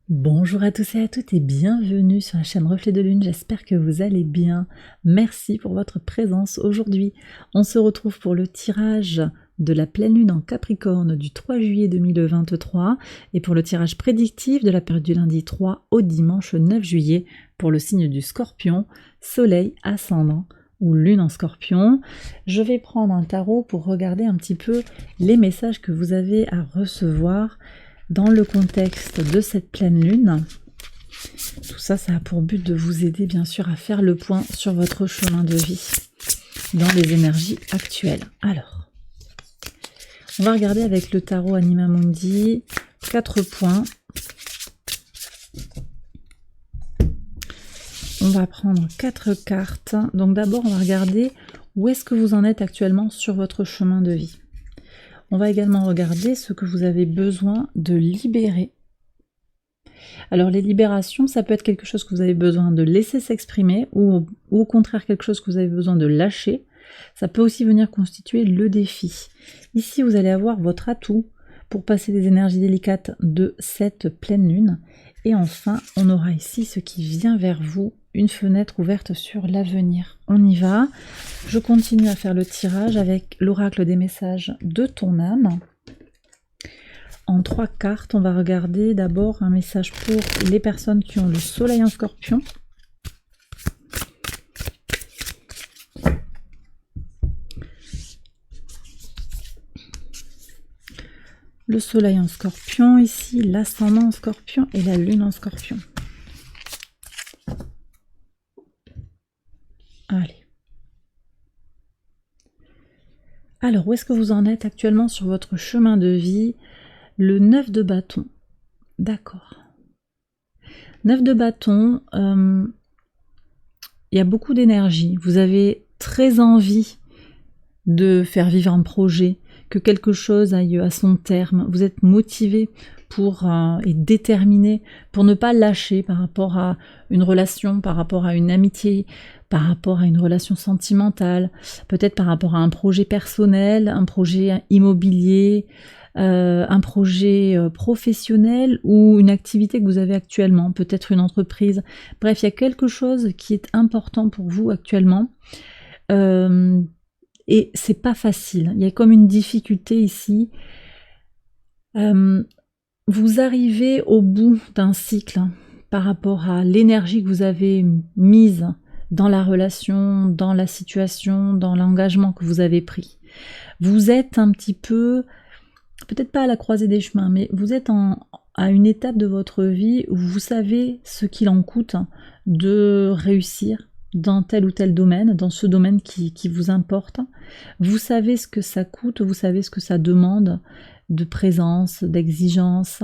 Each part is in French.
Bonjour à tous et à toutes et bienvenue sur la chaîne Reflet de Lune, j'espère que vous allez bien. Merci pour votre présence aujourd'hui. On se retrouve pour le tirage de la pleine lune en Capricorne du 3 juillet 2023 et pour le tirage prédictif de la période du lundi 3 au dimanche 9 juillet pour le signe du Scorpion, Soleil ascendant ou Lune en Scorpion. Je vais prendre un tarot pour regarder un petit peu les messages que vous avez à recevoir dans le contexte de cette pleine lune. Tout ça, ça a pour but de vous aider bien sûr à faire le point sur votre chemin de vie dans les énergies actuelles. Alors, on va regarder avec le tarot Anima Mundi 4 points. On va prendre 4 cartes. Donc d'abord, on va regarder où est-ce que vous en êtes actuellement sur votre chemin de vie. On va également regarder ce que vous avez besoin de libérer. Alors les libérations, ça peut être quelque chose que vous avez besoin de laisser s'exprimer ou au contraire quelque chose que vous avez besoin de lâcher. Ça peut aussi venir constituer le défi. Ici, vous allez avoir votre atout pour passer des énergies délicates de cette pleine lune. Et enfin, on aura ici ce qui vient vers vous, une fenêtre ouverte sur l'avenir. On y va. Je continue à faire le tirage avec l'oracle des messages de ton âme. En 3 cartes, on va regarder d'abord un message pour les personnes qui ont le soleil en Scorpion. Le soleil en Scorpion, ici l'ascendant en Scorpion et la lune en Scorpion. Allez. Alors, où est-ce que vous en êtes actuellement sur votre chemin de vie? Le 9 de bâton. D'accord. 9 de bâton, il y a beaucoup d'énergie. Vous avez très envie de faire vivre un projet, que quelque chose aille à son terme. Vous êtes motivé pour et déterminé pour ne pas lâcher par rapport à une relation, par rapport à une amitié, par rapport à une relation sentimentale, peut-être par rapport à un projet personnel, un projet immobilier, un projet professionnel ou une activité que vous avez actuellement, peut-être une entreprise. Bref, il y a quelque chose qui est important pour vous actuellement. Et c'est pas facile. Il y a comme une difficulté ici. Vous arrivez au bout d'un cycle par rapport à l'énergie que vous avez mise dans la relation, dans la situation, dans l'engagement que vous avez pris. Vous êtes un petit peu, peut-être pas à la croisée des chemins, mais vous êtes à une étape de votre vie où vous savez ce qu'il en coûte de réussir dans tel ou tel domaine, dans ce domaine qui vous importe. Vous savez ce que ça coûte, vous savez ce que ça demande de présence, d'exigence.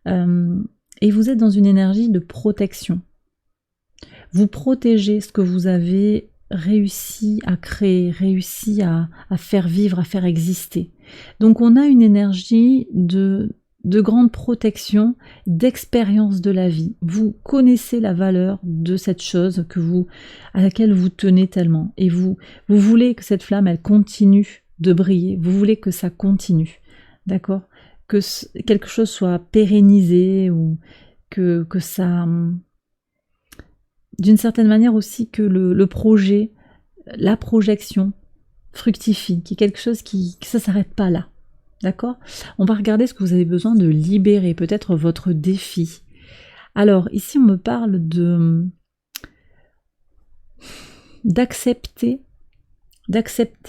Et vous êtes dans une énergie de protection. Vous protégez ce que vous avez réussi à créer, réussi à faire vivre, à faire exister. Donc on a une énergie de grande protection, d'expérience de la vie. Vous connaissez la valeur de cette chose à laquelle vous tenez tellement. Et vous voulez que cette flamme, elle continue de briller. Vous voulez que ça continue. D'accord? Que quelque chose soit pérennisé ou que ça... D'une certaine manière aussi que le projet, la projection fructifie, qu'il y ait quelque chose que ça ne s'arrête pas là. D'accord? On va regarder ce que vous avez besoin de libérer, peut-être votre défi. Alors, ici, on me parle d'accepter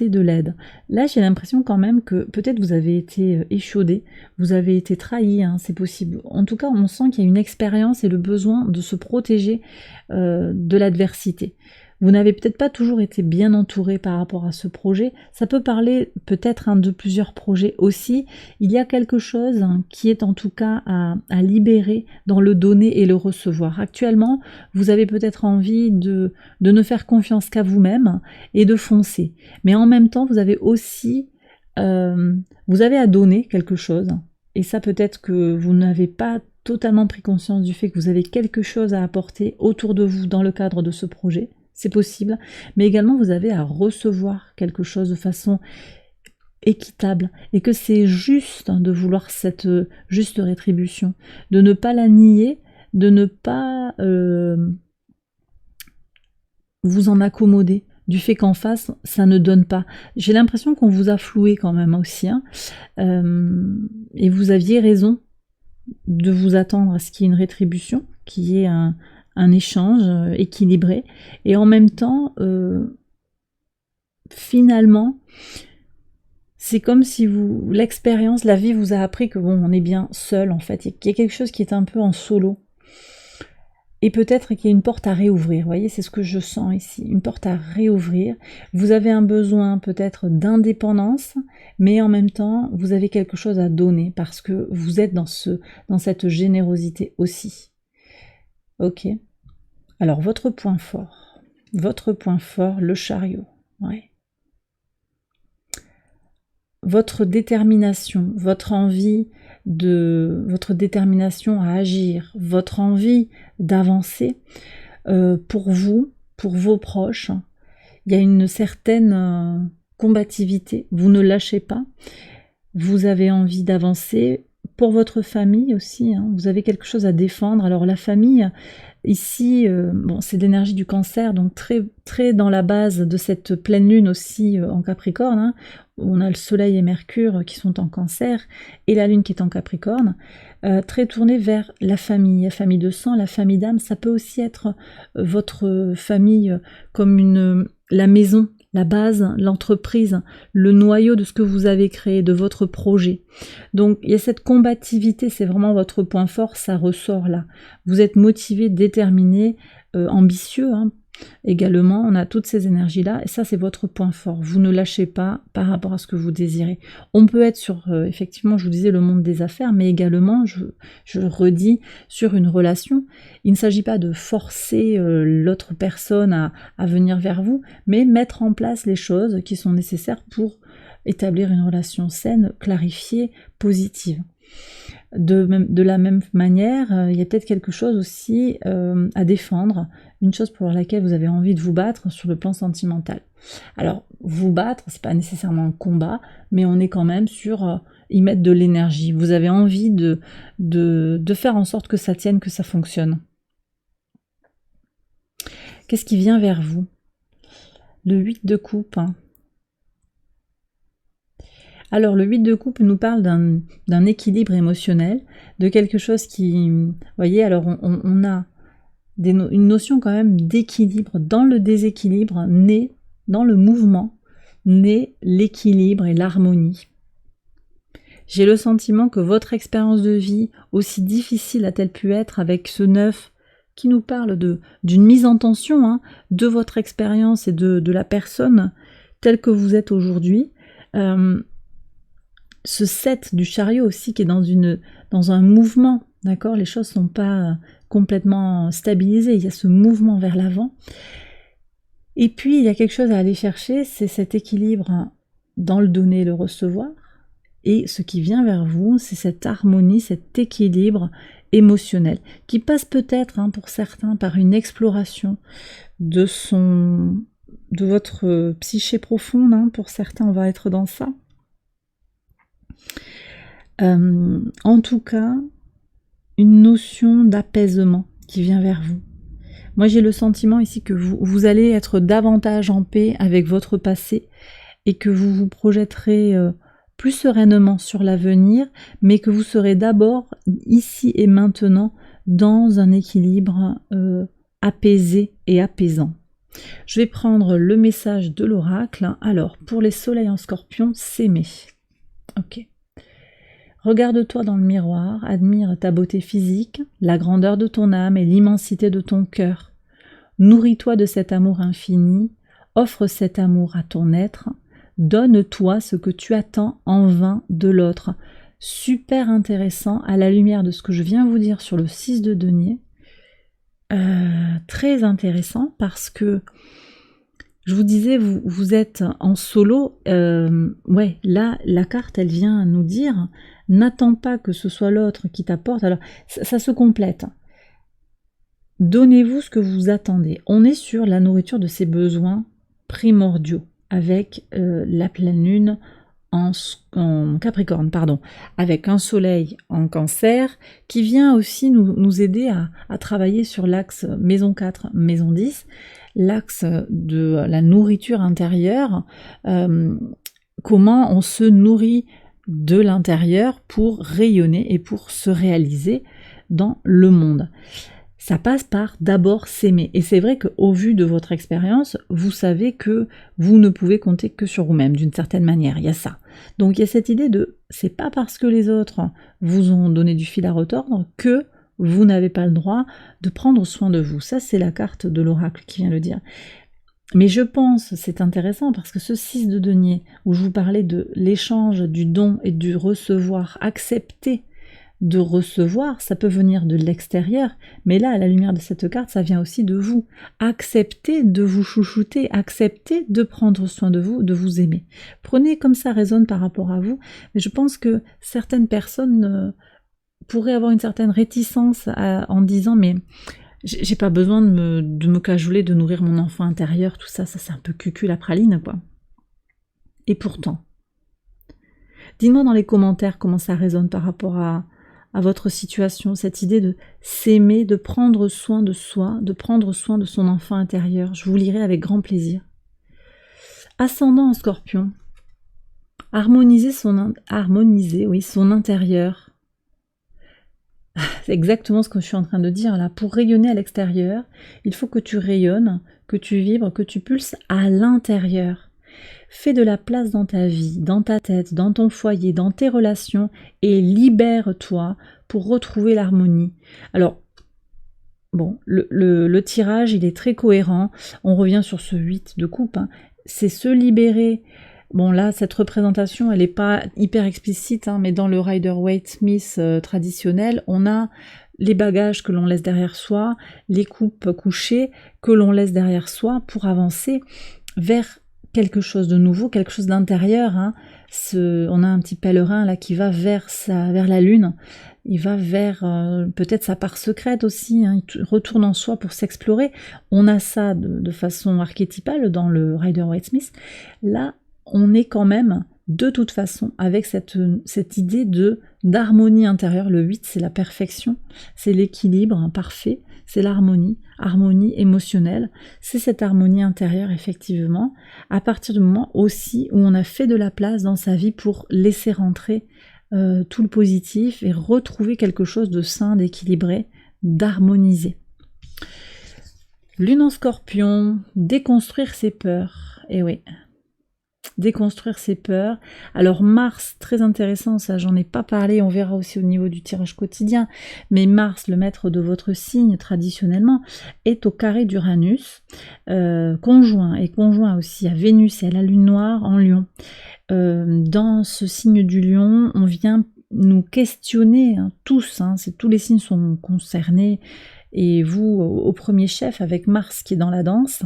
de l'aide. Là, j'ai l'impression quand même que peut-être vous avez été échaudé, vous avez été trahi, hein, c'est possible. En tout cas, on sent qu'il y a une expérience et le besoin de se protéger de l'adversité. Vous n'avez peut-être pas toujours été bien entouré par rapport à ce projet. Ça peut parler peut-être de plusieurs projets aussi. Il y a quelque chose qui est en tout cas à libérer dans le donner et le recevoir. Actuellement, vous avez peut-être envie de ne faire confiance qu'à vous-même et de foncer. Mais en même temps, vous avez aussi vous avez à donner quelque chose. Et ça peut-être que vous n'avez pas totalement pris conscience du fait que vous avez quelque chose à apporter autour de vous dans le cadre de ce projet. C'est possible, mais également vous avez à recevoir quelque chose de façon équitable et que c'est juste de vouloir cette juste rétribution, de ne pas la nier, de ne pas vous en accommoder du fait qu'en face ça ne donne pas. J'ai l'impression qu'on vous a floué quand même aussi, hein, et vous aviez raison de vous attendre à ce qu'il y ait une rétribution, qu'il y ait un échange équilibré, et en même temps finalement c'est comme si l'expérience, la vie vous a appris que bon, on est bien seul en fait, il y a quelque chose qui est un peu en solo. Et peut-être qu'il y a une porte à réouvrir, vous voyez, c'est ce que je sens ici, une porte à réouvrir. Vous avez un besoin peut-être d'indépendance, mais en même temps, vous avez quelque chose à donner parce que vous êtes dans cette générosité aussi. Ok. Alors, votre point fort, le chariot, ouais. Votre détermination, votre détermination à agir, votre envie d'avancer, pour vous, pour vos proches, il y a une certaine combativité, vous ne lâchez pas, vous avez envie d'avancer, pour votre famille aussi, hein, vous avez quelque chose à défendre. Alors la famille, ici, bon, c'est l'énergie du cancer, donc très, très dans la base de cette pleine lune aussi en Capricorne, hein, où on a le soleil et Mercure qui sont en cancer, et la lune qui est en Capricorne, très tournée vers la famille de sang, la famille d'âme. Ça peut aussi être votre famille comme la maison, la base, l'entreprise, le noyau de ce que vous avez créé, de votre projet. Donc il y a cette combativité, c'est vraiment votre point fort, ça ressort là. Vous êtes motivé, déterminé, ambitieux, hein. Également, on a toutes ces énergies-là, et ça c'est votre point fort. Vous ne lâchez pas par rapport à ce que vous désirez. On peut être sur, effectivement, je vous disais, le monde des affaires, mais également, je redis, sur une relation. Il ne s'agit pas de forcer l'autre personne à venir vers vous, mais mettre en place les choses qui sont nécessaires pour établir une relation saine, clarifiée, positive. De la même manière, il y a peut-être quelque chose aussi à défendre, une chose pour laquelle vous avez envie de vous battre sur le plan sentimental. Alors, vous battre, c'est pas nécessairement un combat, mais on est quand même sur y mettre de l'énergie. Vous avez envie de faire en sorte que ça tienne, que ça fonctionne. Qu'est-ce qui vient vers vous? Le 8 de coupe, hein. Alors le 8 de coupe nous parle d'un équilibre émotionnel, de quelque chose qui, vous voyez, alors on a une notion quand même d'équilibre. Dans le déséquilibre naît, dans le mouvement, naît l'équilibre et l'harmonie. J'ai le sentiment que votre expérience de vie, aussi difficile a-t-elle pu être avec ce 9 qui nous parle d'une mise en tension, hein, de votre expérience et de la personne telle que vous êtes aujourd'hui, ce 7 du chariot aussi qui est dans un mouvement, d'accord, les choses ne sont pas complètement stabilisées, il y a ce mouvement vers l'avant. Et puis il y a quelque chose à aller chercher, c'est cet équilibre dans le donner et le recevoir. Et ce qui vient vers vous, c'est cette harmonie, cet équilibre émotionnel, qui passe peut-être, hein, pour certains, par une exploration de votre psyché profonde, hein, pour certains on va être dans ça. En tout cas, une notion d'apaisement qui vient vers vous. Moi j'ai le sentiment ici que vous allez être davantage en paix avec votre passé et que vous vous projetterez plus sereinement sur l'avenir, mais que vous serez d'abord ici et maintenant dans un équilibre apaisé et apaisant. Je vais prendre le message de l'oracle. Alors, pour les soleils en scorpion, s'aimer. Ok. Regarde-toi dans le miroir, admire ta beauté physique, la grandeur de ton âme et l'immensité de ton cœur. Nourris-toi de cet amour infini, offre cet amour à ton être, donne-toi ce que tu attends en vain de l'autre. Super intéressant à la lumière de ce que je viens vous dire sur le 6 de denier. Très intéressant parce que je vous disais, vous êtes en solo. Ouais, là, la carte, elle vient nous dire, n'attends pas que ce soit l'autre qui t'apporte. Alors, ça se complète. Donnez-vous ce que vous attendez. On est sur la nourriture de ses besoins primordiaux, avec la pleine lune en Capricorne, pardon, avec un soleil en Cancer, qui vient aussi nous aider à travailler sur l'axe maison 4, maison 10, l'axe de la nourriture intérieure, comment on se nourrit de l'intérieur pour rayonner et pour se réaliser dans le monde. Ça passe par d'abord s'aimer. Et c'est vrai qu'au vu de votre expérience, vous savez que vous ne pouvez compter que sur vous-même, d'une certaine manière. Il y a ça. Donc il y a cette idée de, c'est pas parce que les autres vous ont donné du fil à retordre que vous n'avez pas le droit de prendre soin de vous. Ça, c'est la carte de l'oracle qui vient le dire. Mais je pense, c'est intéressant parce que ce 6 de denier, où je vous parlais de l'échange, du don et du recevoir, accepter de recevoir, ça peut venir de l'extérieur, mais là, à la lumière de cette carte, ça vient aussi de vous. Acceptez de vous chouchouter, acceptez de prendre soin de vous, de vous aimer. Prenez comme ça résonne par rapport à vous, mais je pense que certaines personnes pourraient avoir une certaine réticence en disant, mais j'ai pas besoin de me cajoler, de nourrir mon enfant intérieur, tout ça, c'est un peu cucul la praline, quoi. Et pourtant, dites-moi dans les commentaires comment ça résonne par rapport à votre situation, cette idée de s'aimer, de prendre soin de soi, de prendre soin de son enfant intérieur. Je vous lirai avec grand plaisir. Ascendant en Scorpion, harmoniser son intérieur. C'est exactement ce que je suis en train de dire là. Pour rayonner à l'extérieur, il faut que tu rayonnes, que tu vibres, que tu pulses à l'intérieur. Fais de la place dans ta vie, dans ta tête, dans ton foyer, dans tes relations et libère-toi pour retrouver l'harmonie. Alors, bon, le tirage, il est très cohérent. On revient sur ce 8 de coupe. Hein. C'est se libérer. Bon, là, cette représentation, elle n'est pas hyper explicite, hein, mais dans le Rider-Waite-Smith traditionnel, on a les bagages que l'on laisse derrière soi, les coupes couchées que l'on laisse derrière soi pour avancer vers quelque chose de nouveau, quelque chose d'intérieur. Hein. On a un petit pèlerin là qui va vers la lune, il va vers peut-être sa part secrète aussi, hein. Il retourne en soi pour s'explorer. On a ça de façon archétypale dans le Rider-Waite-Smith. Là, on est quand même de toute façon avec cette idée d'harmonie intérieure. Le 8, c'est la perfection, c'est l'équilibre hein, parfait, c'est l'harmonie, harmonie émotionnelle, c'est cette harmonie intérieure effectivement, à partir du moment aussi où on a fait de la place dans sa vie pour laisser rentrer tout le positif et retrouver quelque chose de sain, d'équilibré, d'harmonisé. Lune en Scorpion, déconstruire ses peurs, et oui, déconstruire ses peurs. Alors Mars, très intéressant, ça j'en ai pas parlé, on verra aussi au niveau du tirage quotidien, mais Mars, le maître de votre signe traditionnellement, est au carré d'Uranus, conjoint aussi à Vénus et à la Lune noire en Lion. Dans ce signe du Lion, on vient nous questionner, hein, tous, hein, tous les signes sont concernés, et vous au premier chef avec Mars qui est dans la danse.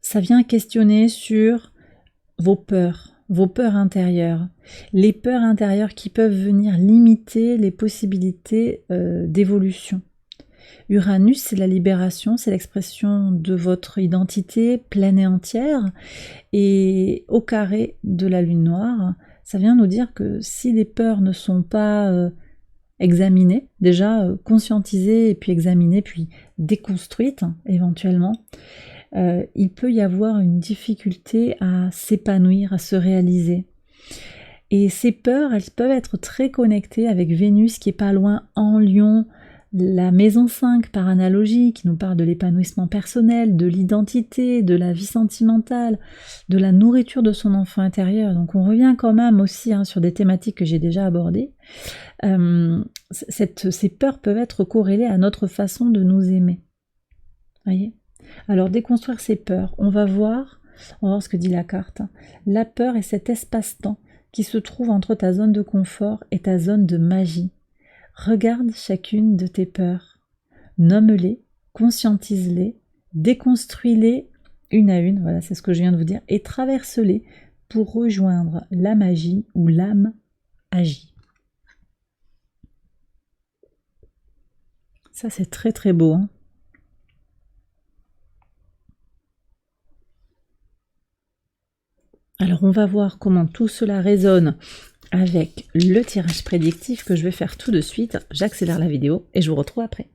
Ça vient questionner sur vos peurs intérieures, les peurs intérieures qui peuvent venir limiter les possibilités d'évolution. Uranus, c'est la libération, c'est l'expression de votre identité pleine et entière, et au carré de la lune noire, ça vient nous dire que si les peurs ne sont pas examinées, déjà conscientisées, et puis examinées, puis déconstruites éventuellement, il peut y avoir une difficulté à s'épanouir, à se réaliser. Et ces peurs, elles peuvent être très connectées avec Vénus qui est pas loin en Lion, la maison 5 par analogie, qui nous parle de l'épanouissement personnel, de l'identité, de la vie sentimentale, de la nourriture de son enfant intérieur. Donc on revient quand même aussi hein, sur des thématiques que j'ai déjà abordées. Ces peurs peuvent être corrélées à notre façon de nous aimer. Voyez ? Alors déconstruire ces peurs, on va voir ce que dit la carte. La peur est cet espace-temps qui se trouve entre ta zone de confort et ta zone de magie. Regarde chacune de tes peurs, nomme-les, conscientise-les, déconstruis-les une à une, voilà c'est ce que je viens de vous dire, et traverse-les pour rejoindre la magie où l'âme agit. Ça c'est très très beau, hein. Alors on va voir comment tout cela résonne avec le tirage prédictif que je vais faire tout de suite. J'accélère la vidéo et je vous retrouve après.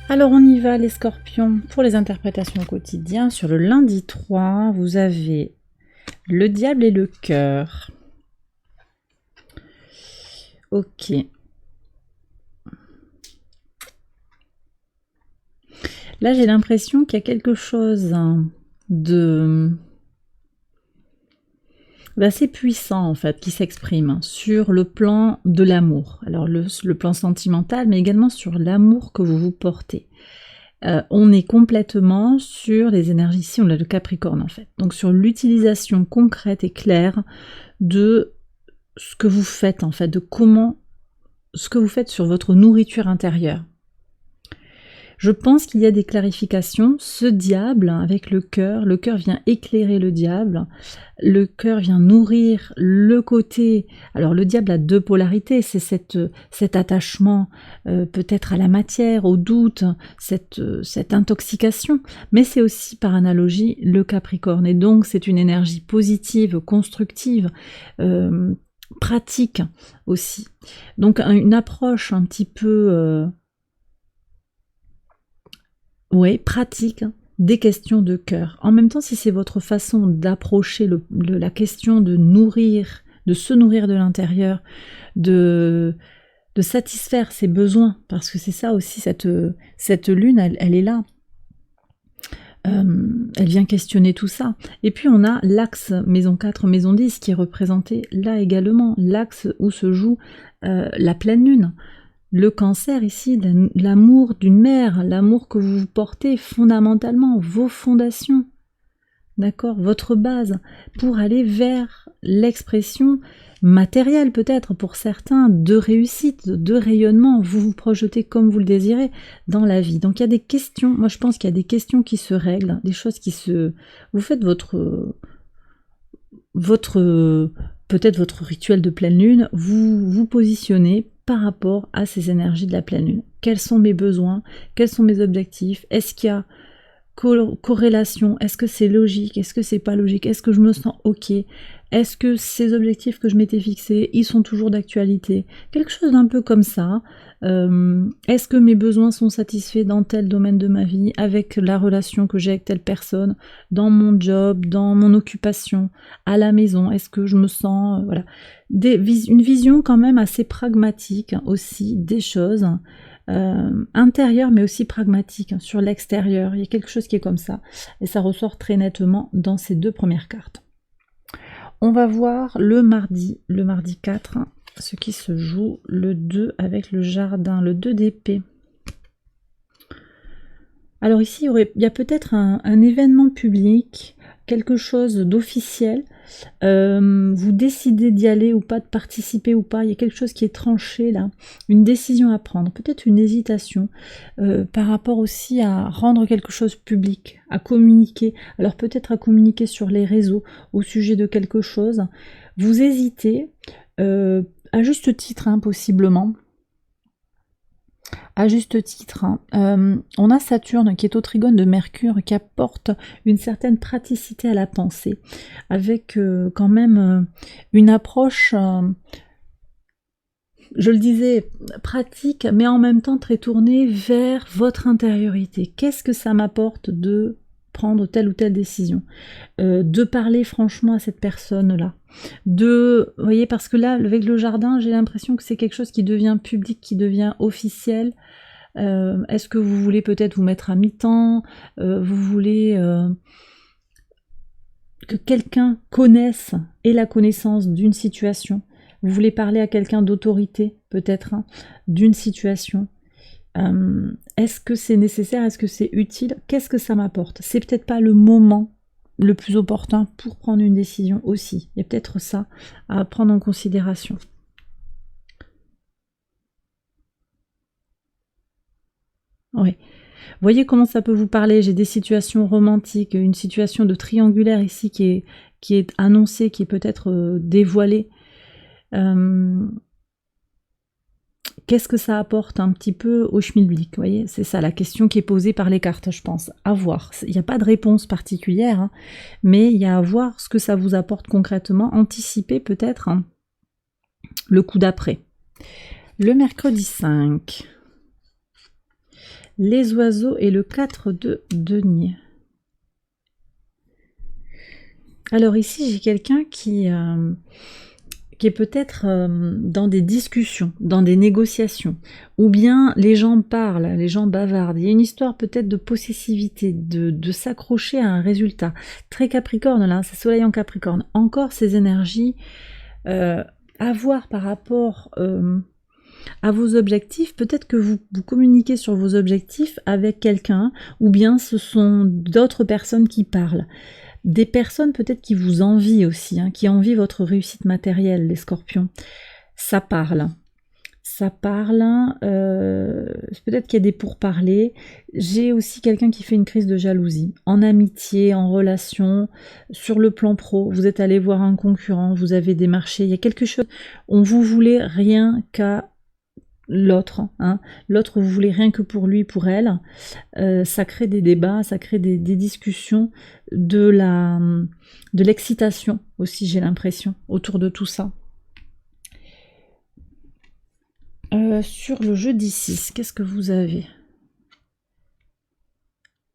Alors on y va les scorpions pour les interprétations au quotidien. Sur le lundi 3, vous avez le diable et le cœur. Ok. Là j'ai l'impression qu'il y a quelque chose d'assez puissant en fait qui s'exprime sur le plan de l'amour. Alors le plan sentimental, mais également sur l'amour que vous vous portez. On est complètement sur les énergies, ici on a le Capricorne en fait, donc sur l'utilisation concrète et claire de ce que vous faites en fait, de comment, ce que vous faites sur votre nourriture intérieure. Je pense qu'il y a des clarifications. Ce diable avec le cœur vient éclairer le diable, le cœur vient nourrir le côté. Alors le diable a deux polarités, c'est cet attachement peut-être à la matière, au doute, cette intoxication, mais c'est aussi par analogie le Capricorne, et donc c'est une énergie positive, constructive, pratique aussi. Donc une approche un petit peu... oui, pratique des questions de cœur. En même temps, si c'est votre façon d'approcher la question de nourrir, de se nourrir de l'intérieur, de satisfaire ses besoins, parce que c'est ça aussi, cette lune, elle est là. Elle vient questionner tout ça. Et puis on a l'axe maison 4, maison 10 qui est représenté là également, l'axe où se joue la pleine lune. Le cancer ici, l'amour d'une mère, l'amour que vous portez fondamentalement, vos fondations, d'accord, votre base, pour aller vers l'expression matérielle peut-être pour certains, de réussite, de rayonnement, vous vous projetez comme vous le désirez dans la vie. Donc il y a des questions, moi je pense qu'il y a des questions qui se règlent, des choses qui se... Vous faites peut-être votre rituel de pleine lune, vous vous positionnez par rapport à ces énergies de la pleine lune. Quels sont mes besoins? Quels sont mes objectifs? Est-ce qu'il y a corrélation? Est-ce que c'est logique? Est-ce que c'est pas logique? Est-ce que je me sens ok? Est-ce que ces objectifs que je m'étais fixés, ils sont toujours d'actualité? Quelque chose d'un peu comme ça. Est-ce que mes besoins sont satisfaits dans tel domaine de ma vie, avec la relation que j'ai avec telle personne, dans mon job, dans mon occupation, à la maison? Est-ce que je me sens... voilà. Une vision quand même assez pragmatique aussi des choses, intérieures mais aussi pragmatiques sur l'extérieur. Il y a quelque chose qui est comme ça, et ça ressort très nettement dans ces deux premières cartes. On va voir le mardi 4, ce qui se joue, le 2 avec le jardin, le 2 d'épée. Alors ici, il y a peut-être un événement public, quelque chose d'officiel. Vous décidez d'y aller ou pas, de participer ou pas, il y a quelque chose qui est tranché là, une décision à prendre, peut-être une hésitation par rapport aussi à rendre quelque chose public, à communiquer, alors peut-être à communiquer sur les réseaux au sujet de quelque chose. Vous hésitez, à juste titre hein, possiblement, à juste titre. Hein. On a Saturne qui est au trigone de Mercure, qui apporte une certaine praticité à la pensée, avec quand même une approche, je le disais, pratique, mais en même temps très tournée vers votre intériorité. Qu'est-ce que ça m'apporte de prendre telle ou telle décision, de parler franchement à cette personne-là, vous voyez, parce que là, avec le jardin, j'ai l'impression que c'est quelque chose qui devient public, qui devient officiel. Est-ce que vous voulez peut-être vous mettre à mi-temps, vous voulez que quelqu'un connaisse, ait la connaissance d'une situation, vous voulez parler à quelqu'un d'autorité, peut-être, hein, d'une situation. Est-ce que c'est nécessaire? Est-ce que c'est utile? Qu'est-ce que ça m'apporte? C'est peut-être pas le moment le plus opportun pour prendre une décision aussi. Il y a peut-être ça à prendre en considération. Oui. Voyez comment ça peut vous parler. J'ai des situations romantiques, une situation de triangulaire ici qui est annoncée, qui est peut-être dévoilée. Qu'est-ce que ça apporte un petit peu au schmilblick, vous voyez? C'est ça la question qui est posée par les cartes, je pense. À voir. Il n'y a pas de réponse particulière, hein, mais il y a à voir ce que ça vous apporte concrètement, anticiper peut-être hein, le coup d'après. Le mercredi 5. Les oiseaux et le 4 de denier. Alors ici, j'ai quelqu'un qui est peut-être dans des discussions, dans des négociations, ou bien les gens parlent, les gens bavardent. Il y a une histoire peut-être de possessivité, de s'accrocher à un résultat. Très Capricorne là, c'est Soleil en Capricorne. Encore ces énergies à voir par rapport à vos objectifs. Peut-être que vous communiquez sur vos objectifs avec quelqu'un, ou bien ce sont d'autres personnes qui parlent. Des personnes peut-être qui vous envient aussi, hein, qui envient votre réussite matérielle, les scorpions. Ça parle. Ça parle. Peut-être qu'il y a des pourparlers. J'ai aussi quelqu'un qui fait une crise de jalousie. En amitié, en relation, sur le plan pro. Vous êtes allé voir un concurrent, vous avez démarché. Il y a quelque chose. On vous voulait rien qu'à l'autre, hein. L'autre vous voulez rien que pour lui, pour elle, ça crée des débats, ça crée des discussions, de l'excitation aussi, j'ai l'impression, autour de tout ça. Sur le jeudi 6, qu'est-ce que vous avez?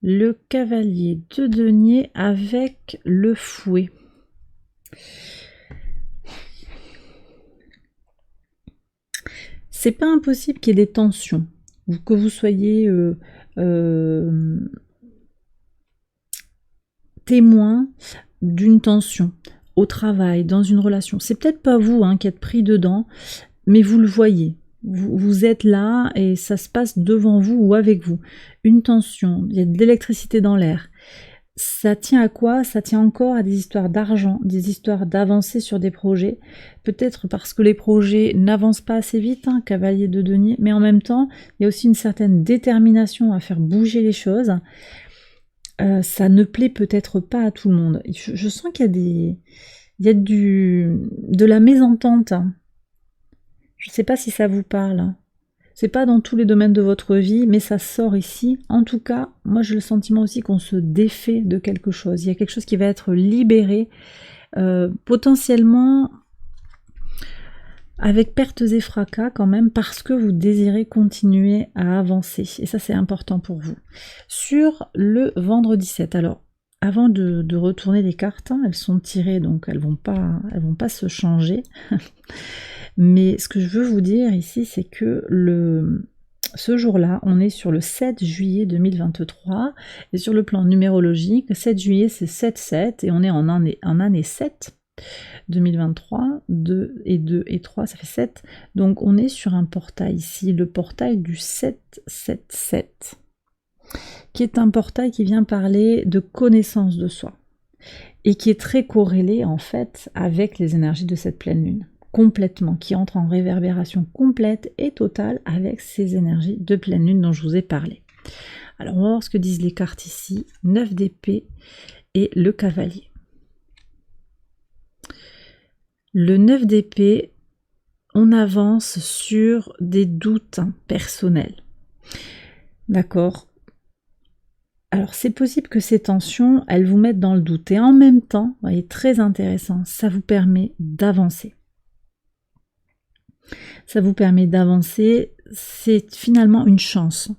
Le cavalier de denier avec le fouet. C'est pas impossible qu'il y ait des tensions, que vous soyez témoin d'une tension au travail, dans une relation. C'est peut-être pas vous hein, qui êtes pris dedans, mais vous le voyez. Vous êtes là et ça se passe devant vous ou avec vous. Une tension, il y a de l'électricité dans l'air. Ça tient à quoi? Ça tient encore à des histoires d'argent, des histoires d'avancer sur des projets. Peut-être parce que les projets n'avancent pas assez vite, hein, cavalier de denier, mais en même temps, il y a aussi une certaine détermination à faire bouger les choses. Ça ne plaît peut-être pas à tout le monde. Je sens qu'il y a de la mésentente. Je ne sais pas si ça vous parle. C'est pas dans tous les domaines de votre vie, mais ça sort ici. En tout cas, moi j'ai le sentiment aussi qu'on se défait de quelque chose. Il y a quelque chose qui va être libéré, potentiellement avec pertes et fracas quand même, parce que vous désirez continuer à avancer. Et ça c'est important pour vous. Sur le vendredi 7, alors avant de retourner les cartes, hein, elles sont tirées donc elles vont pas se changer. Mais ce que je veux vous dire ici, c'est que ce jour-là, on est sur le 7 juillet 2023, et sur le plan numérologique, le 7 juillet c'est 7-7, et on est en année 7, 2023, 2 et 2 et 3, ça fait 7, donc on est sur un portail ici, le portail du 777, qui est un portail qui vient parler de connaissance de soi, et qui est très corrélé en fait avec les énergies de cette pleine lune. Complètement, qui entre en réverbération complète et totale avec ces énergies de pleine lune dont je vous ai parlé. Alors on va voir ce que disent les cartes ici, 9 d'épée et le cavalier. Le 9 d'épée, on avance sur des doutes personnels. D'accord? Alors c'est possible que ces tensions, elles vous mettent dans le doute. Et en même temps, vous voyez, très intéressant, ça vous permet d'avancer. Ça vous permet d'avancer, c'est finalement une chance.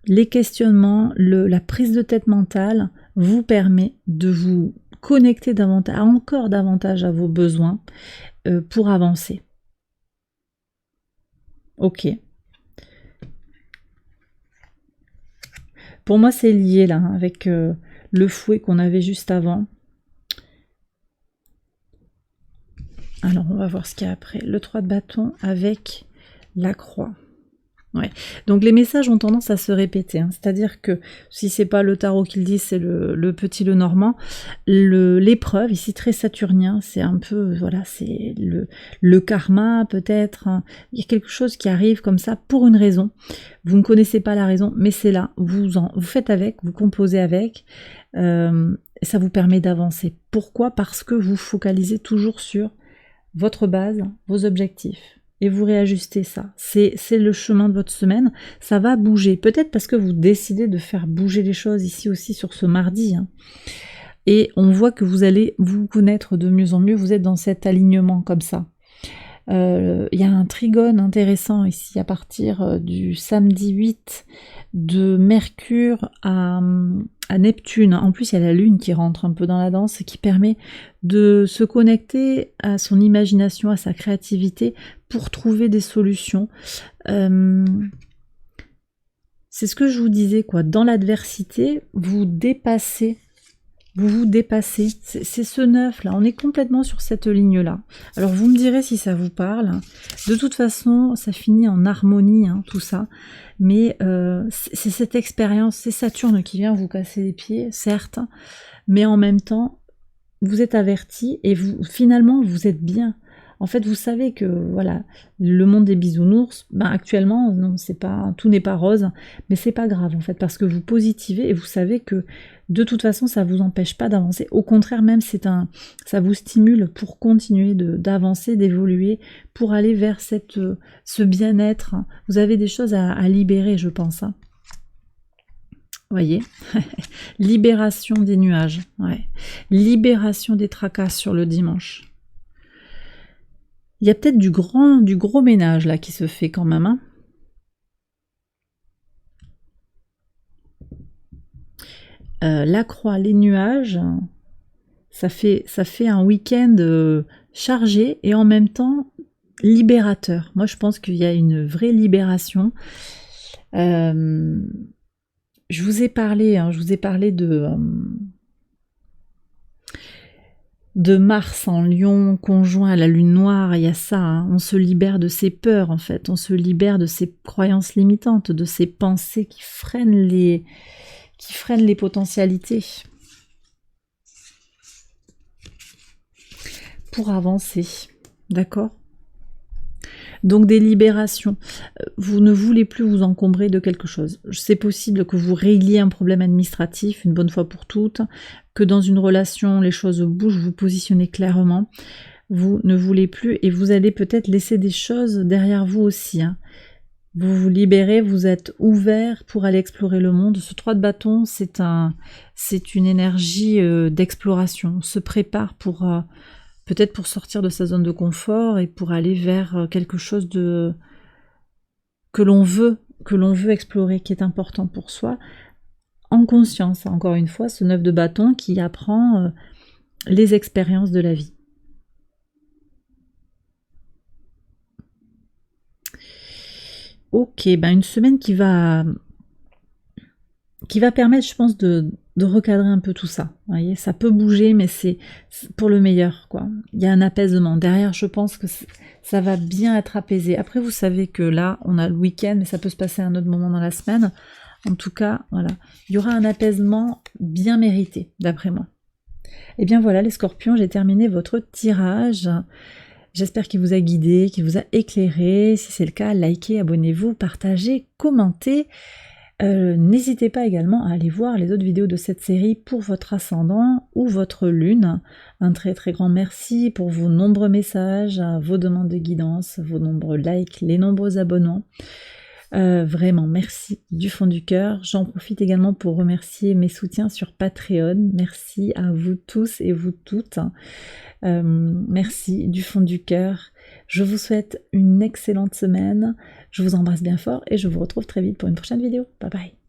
Les questionnements, la prise de tête mentale vous permet de vous connecter davantage, encore davantage à vos besoins pour avancer. Ok. Pour moi, c'est lié là, avec le fouet qu'on avait juste avant. Alors, on va voir ce qu'il y a après. Le 3 de bâton avec la croix. Ouais. Donc les messages ont tendance à se répéter, hein. C'est-à-dire que si c'est pas le tarot qui le dit, c'est le petit Lenormand. L'épreuve, ici très saturnien, c'est un peu, voilà, c'est le karma peut-être, hein. Il y a quelque chose qui arrive comme ça pour une raison. Vous ne connaissez pas la raison, mais c'est là, vous faites avec, vous composez avec, et ça vous permet d'avancer. Pourquoi? Parce que vous focalisez toujours sur votre base, vos objectifs. Et vous réajustez ça. C'est le chemin de votre semaine. Ça va bouger. Peut-être parce que vous décidez de faire bouger les choses ici aussi sur ce mardi, hein. Et on voit que vous allez vous connaître de mieux en mieux. Vous êtes dans cet alignement comme ça. Il y a un trigone intéressant ici à partir du samedi 8 de Mercure à Neptune. En plus, il y a la Lune qui rentre un peu dans la danse et qui permet de se connecter à son imagination, à sa créativité pour trouver des solutions. C'est ce que je vous disais, quoi. Dans l'adversité, vous dépassez. Vous vous dépassez. C'est ce 9 là. On est complètement sur cette ligne là. Alors vous me direz si ça vous parle. De toute façon, ça finit en harmonie, hein, tout ça. Mais c'est cette expérience, c'est Saturne qui vient vous casser les pieds, certes. Mais en même temps, vous êtes averti et finalement vous êtes bien. En fait, vous savez que voilà, le monde des bisounours, ben actuellement, non, c'est pas, tout n'est pas rose, mais c'est pas grave en fait, parce que vous positivez et vous savez que de toute façon, ça vous empêche pas d'avancer. Au contraire, même ça vous stimule pour continuer d'avancer, d'évoluer, pour aller vers ce bien-être. Vous avez des choses à libérer, je pense, hein. Voyez, libération des nuages, ouais. Libération des tracas sur le dimanche. Il y a peut-être du gros ménage là qui se fait quand même, hein. La croix, les nuages, ça fait un week-end chargé et en même temps libérateur. Moi, je pense qu'il y a une vraie libération. Je vous ai parlé de Mars en Lion conjoint à la Lune noire. Il y a ça, hein. On se libère de ses peurs en fait, on se libère de ses croyances limitantes, de ses pensées qui freinent les potentialités pour avancer, d'accord? Donc des libérations. Vous ne voulez plus vous encombrer de quelque chose. C'est possible que vous régliez un problème administratif une bonne fois pour toutes, que dans une relation les choses bougent, vous positionnez clairement. Vous ne voulez plus et vous allez peut-être laisser des choses derrière vous aussi, hein. Vous vous libérez, vous êtes ouvert pour aller explorer le monde. Ce 3 de bâton, c'est une énergie d'exploration. On se prépare pour peut-être pour sortir de sa zone de confort et pour aller vers quelque chose que l'on veut explorer, qui est important pour soi, en conscience. Encore une fois, ce 9 de bâton qui apprend les expériences de la vie. Ok, ben une semaine qui va permettre, je pense, de recadrer un peu tout ça. Vous voyez, ça peut bouger, mais c'est pour le meilleur, quoi. Il y a un apaisement. Derrière, je pense que ça va bien être apaisé. Après, vous savez que là, on a le week-end, mais ça peut se passer à un autre moment dans la semaine. En tout cas, voilà. Il y aura un apaisement bien mérité, d'après moi. Et bien voilà, les scorpions, j'ai terminé votre tirage. J'espère qu'il vous a guidé, qu'il vous a éclairé. Si c'est le cas, likez, abonnez-vous, partagez, commentez. N'hésitez pas également à aller voir les autres vidéos de cette série pour votre ascendant ou votre lune. Un très très grand merci pour vos nombreux messages, vos demandes de guidance, vos nombreux likes, les nombreux abonnements. Vraiment, merci du fond du cœur. J'en profite également pour remercier mes soutiens sur Patreon. Merci à vous tous et vous toutes. Merci du fond du cœur. Je vous souhaite une excellente semaine. Je vous embrasse bien fort et je vous retrouve très vite pour une prochaine vidéo. Bye bye.